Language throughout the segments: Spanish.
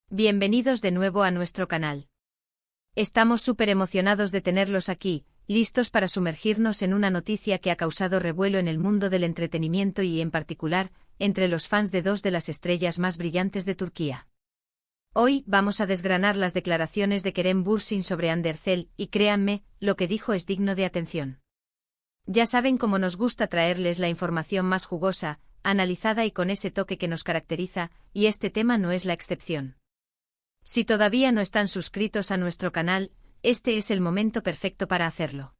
Bienvenidos de nuevo a nuestro canal. Estamos súper emocionados de tenerlos aquí, listos para sumergirnos en una noticia que ha causado revuelo en el mundo del entretenimiento y, en particular, entre los fans de dos de las estrellas más brillantes de Turquía. Hoy vamos a desgranar las declaraciones de Kerem Bürsin sobre Hande Erçel y créanme, lo que dijo es digno de atención. Ya saben cómo nos gusta traerles la información más jugosa, analizada y con ese toque que nos caracteriza, y este tema no es la excepción. Si todavía no están suscritos a nuestro canal, este es el momento perfecto para hacerlo.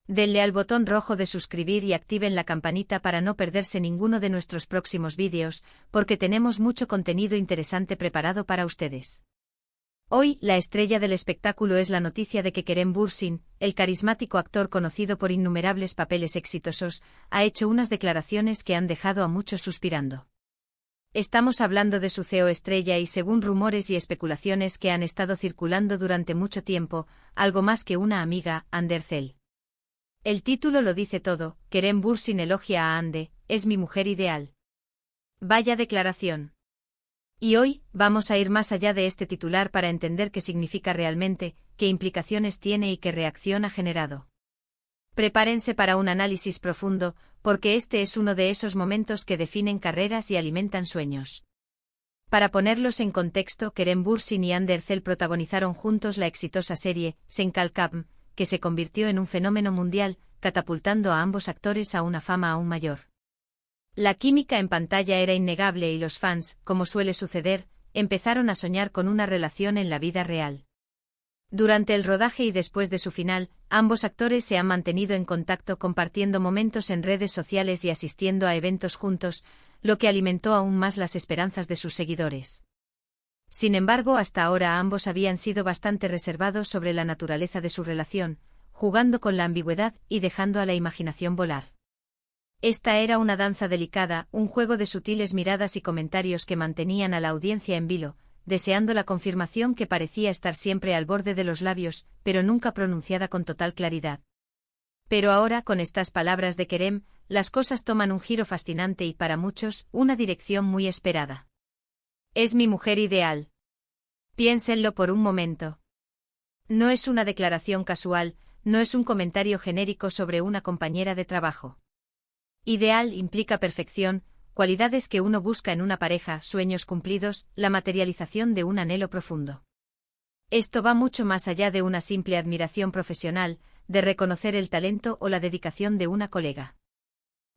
Denle al botón rojo de suscribir y activen la campanita para no perderse ninguno de nuestros próximos vídeos, porque tenemos mucho contenido interesante preparado para ustedes. Hoy, la estrella del espectáculo es la noticia de que Kerem Bürsin, el carismático actor conocido por innumerables papeles exitosos, ha hecho unas declaraciones que han dejado a muchos suspirando. Estamos hablando de su CEO estrella y, según rumores y especulaciones que han estado circulando durante mucho tiempo, algo más que una amiga, Hande Erçel. El título lo dice todo: Kerem Bürsin elogia a Hande, es mi mujer ideal. Vaya declaración. Y hoy, vamos a ir más allá de este titular para entender qué significa realmente, qué implicaciones tiene y qué reacción ha generado. Prepárense para un análisis profundo, porque este es uno de esos momentos que definen carreras y alimentan sueños. Para ponerlos en contexto, Kerem Bürsin y Hande Erçel protagonizaron juntos la exitosa serie Sen Kalkam, que se convirtió en un fenómeno mundial, catapultando a ambos actores a una fama aún mayor. La química en pantalla era innegable y los fans, como suele suceder, empezaron a soñar con una relación en la vida real. Durante el rodaje y después de su final, ambos actores se han mantenido en contacto compartiendo momentos en redes sociales y asistiendo a eventos juntos, lo que alimentó aún más las esperanzas de sus seguidores. Sin embargo, hasta ahora ambos habían sido bastante reservados sobre la naturaleza de su relación, jugando con la ambigüedad y dejando a la imaginación volar. Esta era una danza delicada, un juego de sutiles miradas y comentarios que mantenían a la audiencia en vilo, deseando la confirmación que parecía estar siempre al borde de los labios, pero nunca pronunciada con total claridad. Pero ahora, con estas palabras de Kerem, las cosas toman un giro fascinante y, para muchos, una dirección muy esperada. Es mi mujer ideal. Piénsenlo por un momento. No es una declaración casual, no es un comentario genérico sobre una compañera de trabajo. Ideal implica perfección, cualidades que uno busca en una pareja, sueños cumplidos, la materialización de un anhelo profundo. Esto va mucho más allá de una simple admiración profesional, de reconocer el talento o la dedicación de una colega.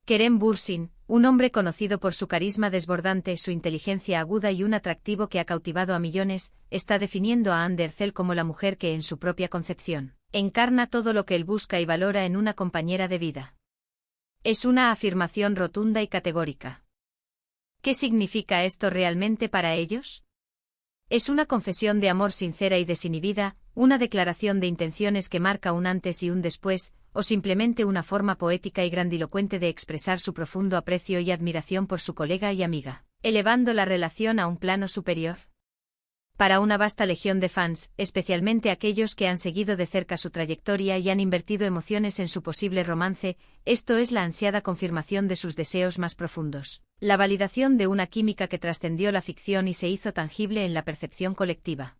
Kerem Bürsin, un hombre conocido por su carisma desbordante, su inteligencia aguda y un atractivo que ha cautivado a millones, está definiendo a Hande Erçel como la mujer que, en su propia concepción, encarna todo lo que él busca y valora en una compañera de vida. Es una afirmación rotunda y categórica. ¿Qué significa esto realmente para ellos? Es una confesión de amor sincera y desinhibida, una declaración de intenciones que marca un antes y un después, o simplemente una forma poética y grandilocuente de expresar su profundo aprecio y admiración por su colega y amiga, elevando la relación a un plano superior. Para una vasta legión de fans, especialmente aquellos que han seguido de cerca su trayectoria y han invertido emociones en su posible romance, esto es la ansiada confirmación de sus deseos más profundos, la validación de una química que trascendió la ficción y se hizo tangible en la percepción colectiva.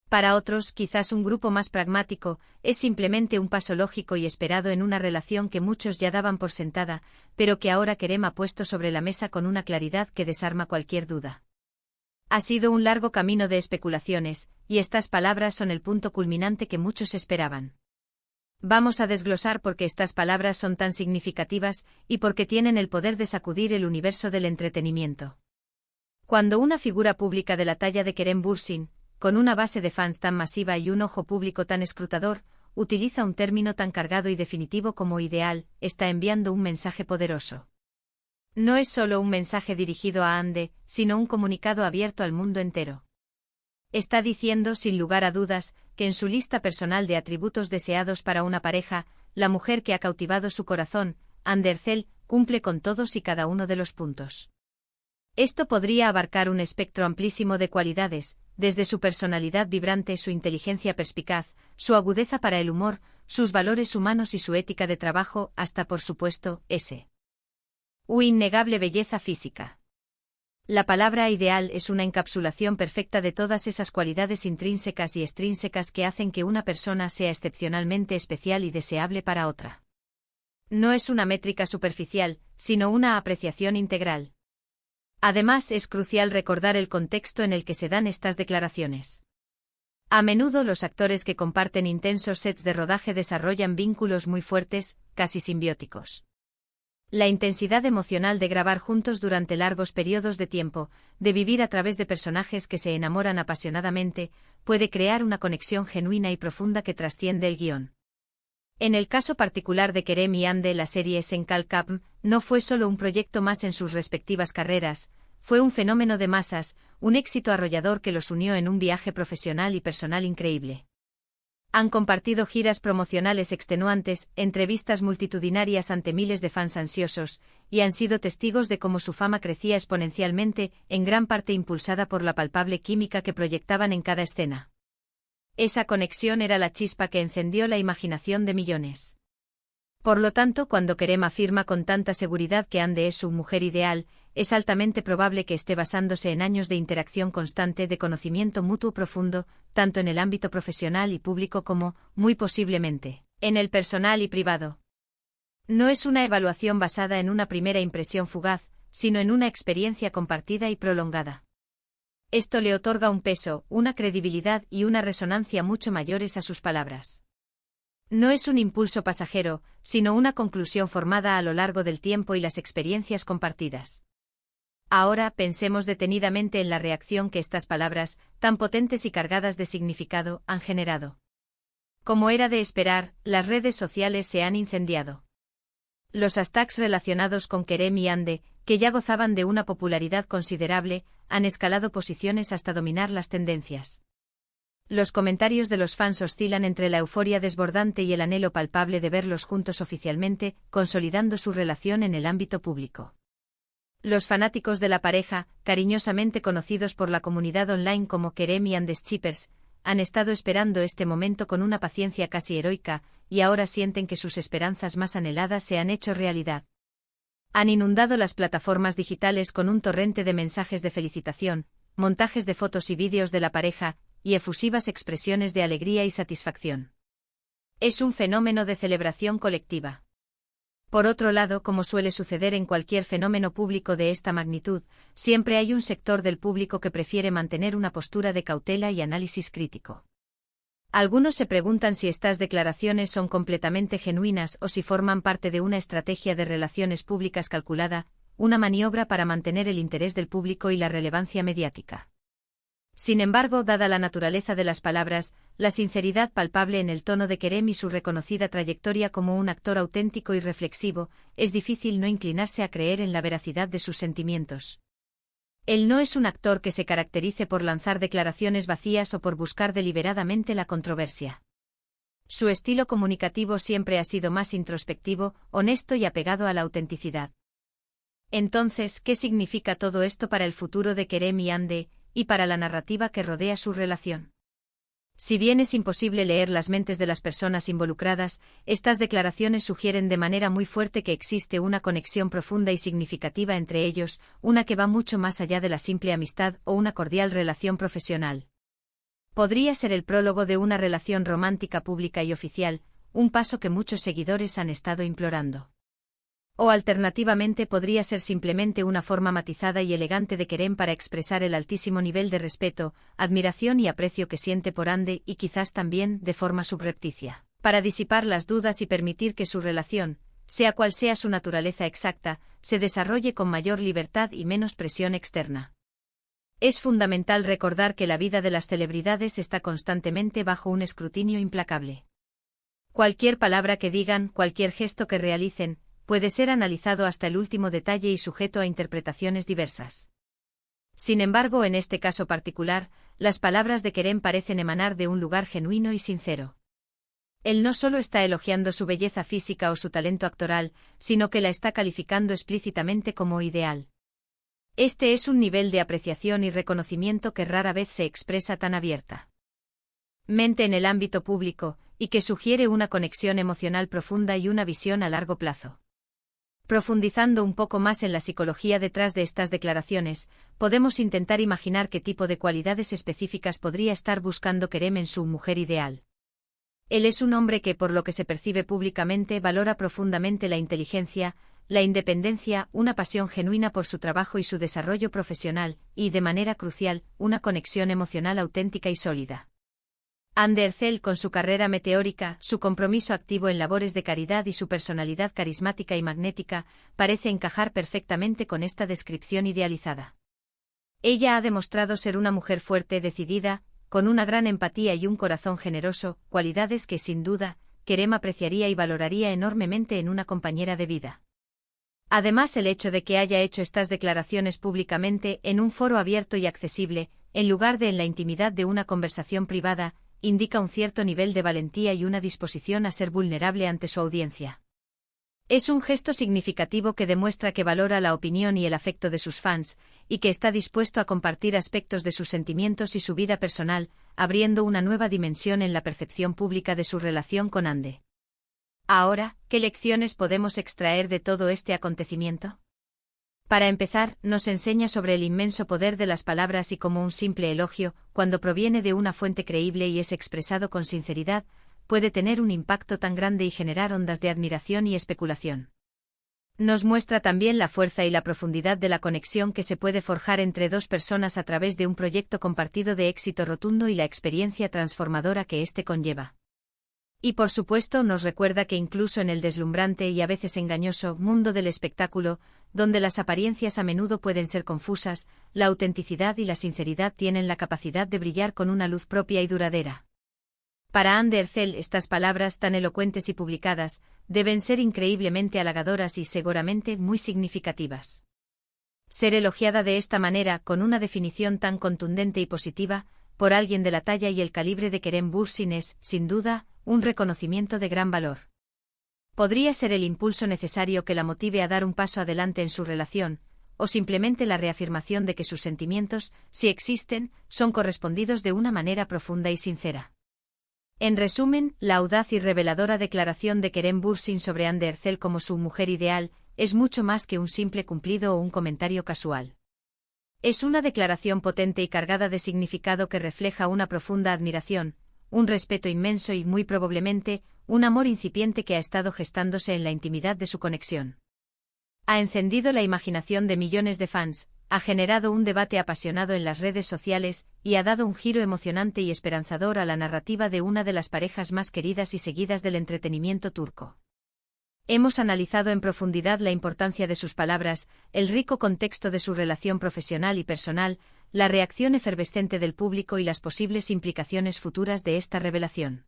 Para otros, quizás un grupo más pragmático, es simplemente un paso lógico y esperado en una relación que muchos ya daban por sentada, pero que ahora Kerem ha puesto sobre la mesa con una claridad que desarma cualquier duda. Ha sido un largo camino de especulaciones, y estas palabras son el punto culminante que muchos esperaban. Vamos a desglosar por qué estas palabras son tan significativas y por qué tienen el poder de sacudir el universo del entretenimiento. Cuando una figura pública de la talla de Kerem Bürsin, con una base de fans tan masiva y un ojo público tan escrutador, utiliza un término tan cargado y definitivo como ideal, está enviando un mensaje poderoso. No es solo un mensaje dirigido a Hande, sino un comunicado abierto al mundo entero. Está diciendo, sin lugar a dudas, que en su lista personal de atributos deseados para una pareja, la mujer que ha cautivado su corazón, Hande Erçel, cumple con todos y cada uno de los puntos. Esto podría abarcar un espectro amplísimo de cualidades, desde su personalidad vibrante, su inteligencia perspicaz, su agudeza para el humor, sus valores humanos y su ética de trabajo, hasta, por supuesto, innegable belleza física. La palabra ideal es una encapsulación perfecta de todas esas cualidades intrínsecas y extrínsecas que hacen que una persona sea excepcionalmente especial y deseable para otra. No es una métrica superficial, sino una apreciación integral. Además, es crucial recordar el contexto en el que se dan estas declaraciones. A menudo los actores que comparten intensos sets de rodaje desarrollan vínculos muy fuertes, casi simbióticos. La intensidad emocional de grabar juntos durante largos periodos de tiempo, de vivir a través de personajes que se enamoran apasionadamente, puede crear una conexión genuina y profunda que trasciende el guión. En el caso particular de Kerem y Ande, la serie Sencal Capm no fue solo un proyecto más en sus respectivas carreras, fue un fenómeno de masas, un éxito arrollador que los unió en un viaje profesional y personal increíble. Han compartido giras promocionales extenuantes, entrevistas multitudinarias ante miles de fans ansiosos, y han sido testigos de cómo su fama crecía exponencialmente, en gran parte impulsada por la palpable química que proyectaban en cada escena. Esa conexión era la chispa que encendió la imaginación de millones. Por lo tanto, cuando Kerem afirma con tanta seguridad que Ande es su mujer ideal, es altamente probable que esté basándose en años de interacción constante, de conocimiento mutuo profundo, tanto en el ámbito profesional y público como, muy posiblemente, en el personal y privado. No es una evaluación basada en una primera impresión fugaz, sino en una experiencia compartida y prolongada. Esto le otorga un peso, una credibilidad y una resonancia mucho mayores a sus palabras. No es un impulso pasajero, sino una conclusión formada a lo largo del tiempo y las experiencias compartidas. Ahora pensemos detenidamente en la reacción que estas palabras, tan potentes y cargadas de significado, han generado. Como era de esperar, las redes sociales se han incendiado. Los hashtags relacionados con Kerem y Ande, que ya gozaban de una popularidad considerable, han escalado posiciones hasta dominar las tendencias. Los comentarios de los fans oscilan entre la euforia desbordante y el anhelo palpable de verlos juntos oficialmente, consolidando su relación en el ámbito público. Los fanáticos de la pareja, cariñosamente conocidos por la comunidad online como Kerem y Ande Shippers, han estado esperando este momento con una paciencia casi heroica, y ahora sienten que sus esperanzas más anheladas se han hecho realidad. Han inundado las plataformas digitales con un torrente de mensajes de felicitación, montajes de fotos y vídeos de la pareja, y efusivas expresiones de alegría y satisfacción. Es un fenómeno de celebración colectiva. Por otro lado, como suele suceder en cualquier fenómeno público de esta magnitud, siempre hay un sector del público que prefiere mantener una postura de cautela y análisis crítico. Algunos se preguntan si estas declaraciones son completamente genuinas o si forman parte de una estrategia de relaciones públicas calculada, una maniobra para mantener el interés del público y la relevancia mediática. Sin embargo, dada la naturaleza de las palabras, la sinceridad palpable en el tono de Kerem y su reconocida trayectoria como un actor auténtico y reflexivo, es difícil no inclinarse a creer en la veracidad de sus sentimientos. Él no es un actor que se caracterice por lanzar declaraciones vacías o por buscar deliberadamente la controversia. Su estilo comunicativo siempre ha sido más introspectivo, honesto y apegado a la autenticidad. Entonces, ¿qué significa todo esto para el futuro de Kerem y Ande, y para la narrativa que rodea su relación? Si bien es imposible leer las mentes de las personas involucradas, estas declaraciones sugieren de manera muy fuerte que existe una conexión profunda y significativa entre ellos, una que va mucho más allá de la simple amistad o una cordial relación profesional. Podría ser el prólogo de una relación romántica pública y oficial, un paso que muchos seguidores han estado implorando. O alternativamente podría ser simplemente una forma matizada y elegante de Kerem para expresar el altísimo nivel de respeto, admiración y aprecio que siente por Ande y quizás también, de forma subrepticia, para disipar las dudas y permitir que su relación, sea cual sea su naturaleza exacta, se desarrolle con mayor libertad y menos presión externa. Es fundamental recordar que la vida de las celebridades está constantemente bajo un escrutinio implacable. Cualquier palabra que digan, cualquier gesto que realicen, puede ser analizado hasta el último detalle y sujeto a interpretaciones diversas. Sin embargo, en este caso particular, las palabras de Kerem parecen emanar de un lugar genuino y sincero. Él no solo está elogiando su belleza física o su talento actoral, sino que la está calificando explícitamente como ideal. Este es un nivel de apreciación y reconocimiento que rara vez se expresa tan abiertamente en el ámbito público, y que sugiere una conexión emocional profunda y una visión a largo plazo. Profundizando un poco más en la psicología detrás de estas declaraciones, podemos intentar imaginar qué tipo de cualidades específicas podría estar buscando Kerem en su mujer ideal. Él es un hombre que, por lo que se percibe públicamente, valora profundamente la inteligencia, la independencia, una pasión genuina por su trabajo y su desarrollo profesional, y, de manera crucial, una conexión emocional auténtica y sólida. Hande Erçel, con su carrera meteórica, su compromiso activo en labores de caridad y su personalidad carismática y magnética, parece encajar perfectamente con esta descripción idealizada. Ella ha demostrado ser una mujer fuerte, decidida, con una gran empatía y un corazón generoso, cualidades que, sin duda, Kerem apreciaría y valoraría enormemente en una compañera de vida. Además, el hecho de que haya hecho estas declaraciones públicamente en un foro abierto y accesible, en lugar de en la intimidad de una conversación privada, indica un cierto nivel de valentía y una disposición a ser vulnerable ante su audiencia. Es un gesto significativo que demuestra que valora la opinión y el afecto de sus fans, y que está dispuesto a compartir aspectos de sus sentimientos y su vida personal, abriendo una nueva dimensión en la percepción pública de su relación con Hande. Ahora, ¿qué lecciones podemos extraer de todo este acontecimiento? Para empezar, nos enseña sobre el inmenso poder de las palabras y cómo un simple elogio, cuando proviene de una fuente creíble y es expresado con sinceridad, puede tener un impacto tan grande y generar ondas de admiración y especulación. Nos muestra también la fuerza y la profundidad de la conexión que se puede forjar entre dos personas a través de un proyecto compartido de éxito rotundo y la experiencia transformadora que éste conlleva. Y por supuesto nos recuerda que incluso en el deslumbrante y a veces engañoso mundo del espectáculo, donde las apariencias a menudo pueden ser confusas, la autenticidad y la sinceridad tienen la capacidad de brillar con una luz propia y duradera. Para Hande Erçel, estas palabras tan elocuentes y publicadas deben ser increíblemente halagadoras y seguramente muy significativas. Ser elogiada de esta manera, con una definición tan contundente y positiva, por alguien de la talla y el calibre de Kerem Bürsin es, sin duda, un reconocimiento de gran valor. Podría ser el impulso necesario que la motive a dar un paso adelante en su relación, o simplemente la reafirmación de que sus sentimientos, si existen, son correspondidos de una manera profunda y sincera. En resumen, la audaz y reveladora declaración de Kerem Bürsin sobre Hande Erçel como su mujer ideal es mucho más que un simple cumplido o un comentario casual. Es una declaración potente y cargada de significado que refleja una profunda admiración, un respeto inmenso y, muy probablemente, un amor incipiente que ha estado gestándose en la intimidad de su conexión. Ha encendido la imaginación de millones de fans, ha generado un debate apasionado en las redes sociales y ha dado un giro emocionante y esperanzador a la narrativa de una de las parejas más queridas y seguidas del entretenimiento turco. Hemos analizado en profundidad la importancia de sus palabras, el rico contexto de su relación profesional y personal, la reacción efervescente del público y las posibles implicaciones futuras de esta revelación.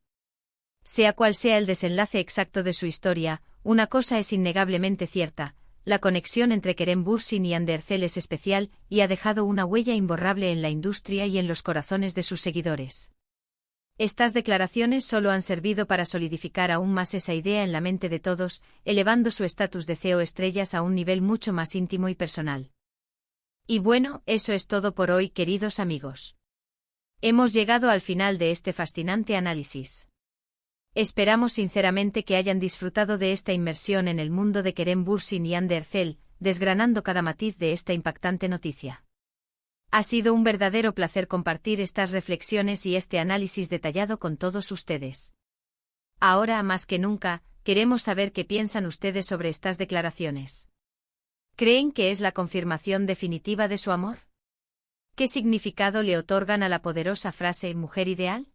Sea cual sea el desenlace exacto de su historia, una cosa es innegablemente cierta: la conexión entre Kerem Bürsin y Hande Erçel es especial y ha dejado una huella imborrable en la industria y en los corazones de sus seguidores. Estas declaraciones solo han servido para solidificar aún más esa idea en la mente de todos, elevando su estatus de CEO estrellas a un nivel mucho más íntimo y personal. Y bueno, eso es todo por hoy, queridos amigos. Hemos llegado al final de este fascinante análisis. Esperamos sinceramente que hayan disfrutado de esta inmersión en el mundo de Kerem Bürsin y Hande Erçel, desgranando cada matiz de esta impactante noticia. Ha sido un verdadero placer compartir estas reflexiones y este análisis detallado con todos ustedes. Ahora, más que nunca, queremos saber qué piensan ustedes sobre estas declaraciones. ¿Creen que es la confirmación definitiva de su amor? ¿Qué significado le otorgan a la poderosa frase «mujer ideal»?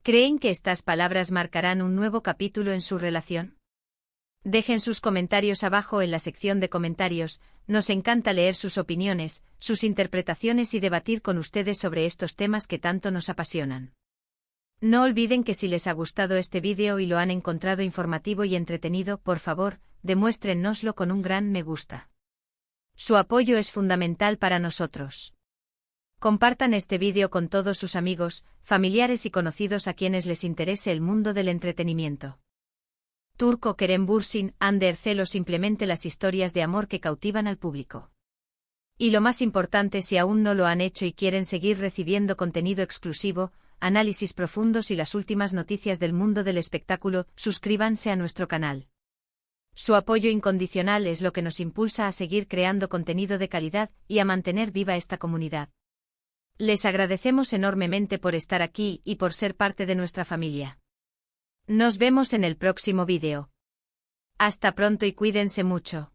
¿Creen que estas palabras marcarán un nuevo capítulo en su relación? Dejen sus comentarios abajo en la sección de comentarios, nos encanta leer sus opiniones, sus interpretaciones y debatir con ustedes sobre estos temas que tanto nos apasionan. No olviden que si les ha gustado este vídeo y lo han encontrado informativo y entretenido, por favor, demuéstrennoslo con un gran me gusta. Su apoyo es fundamental para nosotros. Compartan este vídeo con todos sus amigos, familiares y conocidos a quienes les interese el mundo del entretenimiento. Turco, Kerem Bürsin, Hande Erçel o simplemente las historias de amor que cautivan al público. Y lo más importante, si aún no lo han hecho y quieren seguir recibiendo contenido exclusivo, análisis profundos y las últimas noticias del mundo del espectáculo, suscríbanse a nuestro canal. Su apoyo incondicional es lo que nos impulsa a seguir creando contenido de calidad y a mantener viva esta comunidad. Les agradecemos enormemente por estar aquí y por ser parte de nuestra familia. Nos vemos en el próximo vídeo. Hasta pronto y cuídense mucho.